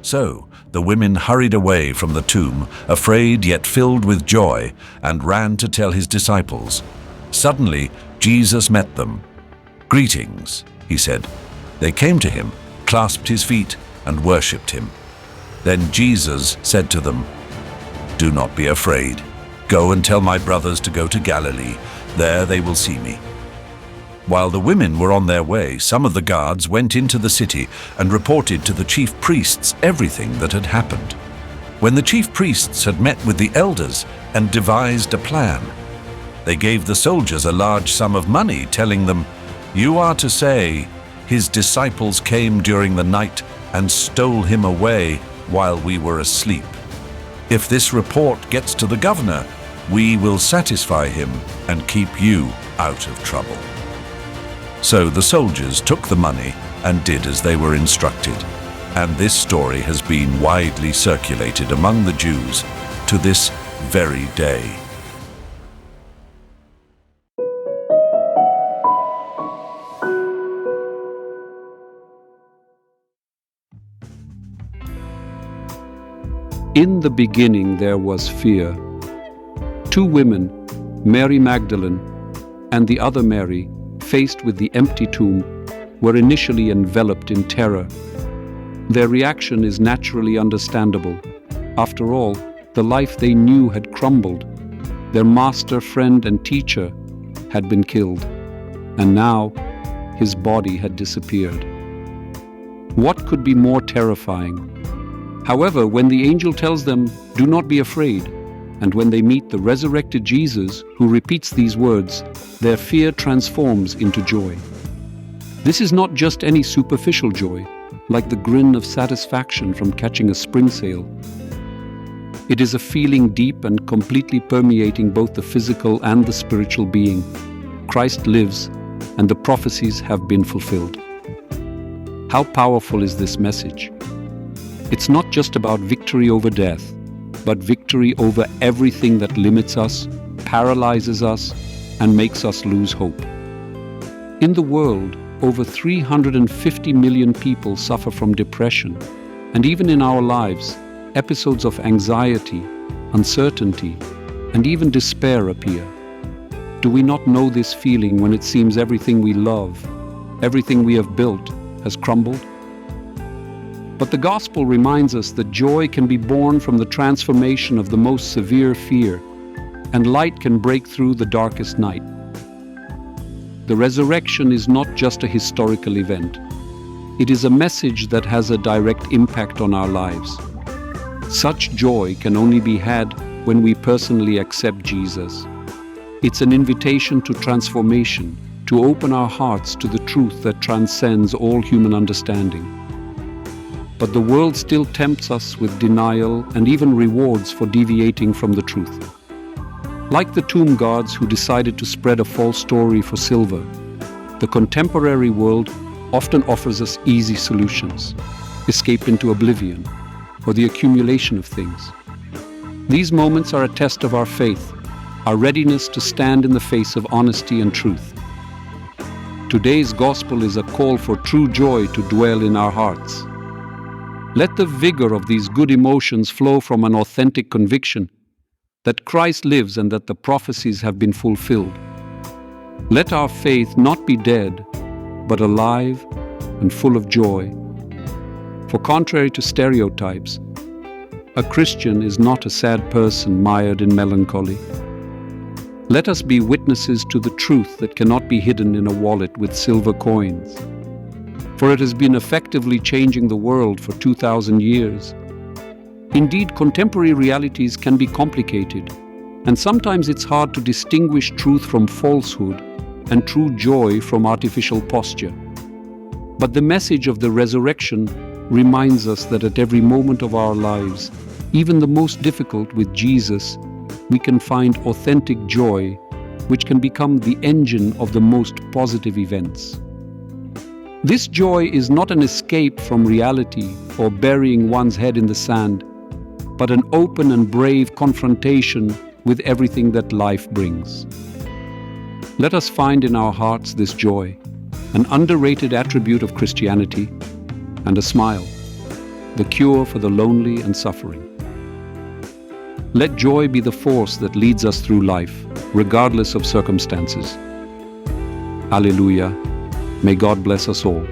So the women hurried away from the tomb, afraid yet filled with joy, and ran to tell his disciples. Suddenly, Jesus met them. "Greetings," he said. They came to him, clasped his feet, and worshipped him. Then Jesus said to them, "Do not be afraid. Go and tell my brothers to go to Galilee. There they will see me." While the women were on their way, some of the guards went into the city and reported to the chief priests everything that had happened. When the chief priests had met with the elders and devised a plan, they gave the soldiers a large sum of money, telling them, "You are to say, 'His disciples came during the night and stole him away while we were asleep.' If this report gets to the governor, we will satisfy him and keep you out of trouble." So the soldiers took the money and did as they were instructed. And this story has been widely circulated among the Jews to this very day. In the beginning there was fear. Two women, Mary Magdalene and the other Mary, faced with the empty tomb, were initially enveloped in terror. Their reaction is naturally understandable. After all, the life they knew had crumbled. Their master, friend, and teacher had been killed, and now his body had disappeared. What could be more terrifying? However, when the angel tells them, "Do not be afraid," and when they meet the resurrected Jesus, who repeats these words, their fear transforms into joy. This is not just any superficial joy, like the grin of satisfaction from catching a spring sail. It is a feeling deep and completely permeating both the physical and the spiritual being. Christ lives, and the prophecies have been fulfilled. How powerful is this message? It's not just about victory over death, but victory over everything that limits us, paralyzes us, and makes us lose hope. In the world, over 350 million people suffer from depression, and even in our lives, episodes of anxiety, uncertainty, and even despair appear. Do we not know this feeling when it seems everything we love, everything we have built, has crumbled? But the gospel reminds us that joy can be born from the transformation of the most severe fear, and light can break through the darkest night. The resurrection is not just a historical event. It is a message that has a direct impact on our lives. Such joy can only be had when we personally accept Jesus. It's an invitation to transformation, to open our hearts to the truth that transcends all human understanding. But the world still tempts us with denial and even rewards for deviating from the truth. Like the tomb guards who decided to spread a false story for silver, the contemporary world often offers us easy solutions, escape into oblivion, or the accumulation of things. These moments are a test of our faith, our readiness to stand in the face of honesty and truth. Today's gospel is a call for true joy to dwell in our hearts. Let the vigor of these good emotions flow from an authentic conviction that Christ lives and that the prophecies have been fulfilled. Let our faith not be dead, but alive and full of joy. For contrary to stereotypes, a Christian is not a sad person mired in melancholy. Let us be witnesses to the truth that cannot be hidden in a wallet with silver coins. For it has been effectively changing the world for 2,000 years. Indeed, contemporary realities can be complicated, and sometimes it's hard to distinguish truth from falsehood and true joy from artificial posture. But the message of the resurrection reminds us that at every moment of our lives, even the most difficult with Jesus, we can find authentic joy, which can become the engine of the most positive events. This joy is not an escape from reality or burying one's head in the sand, but an open and brave confrontation with everything that life brings. Let us find in our hearts this joy, an underrated attribute of Christianity, and a smile, the cure for the lonely and suffering. Let joy be the force that leads us through life, regardless of circumstances. Alleluia. May God bless us all.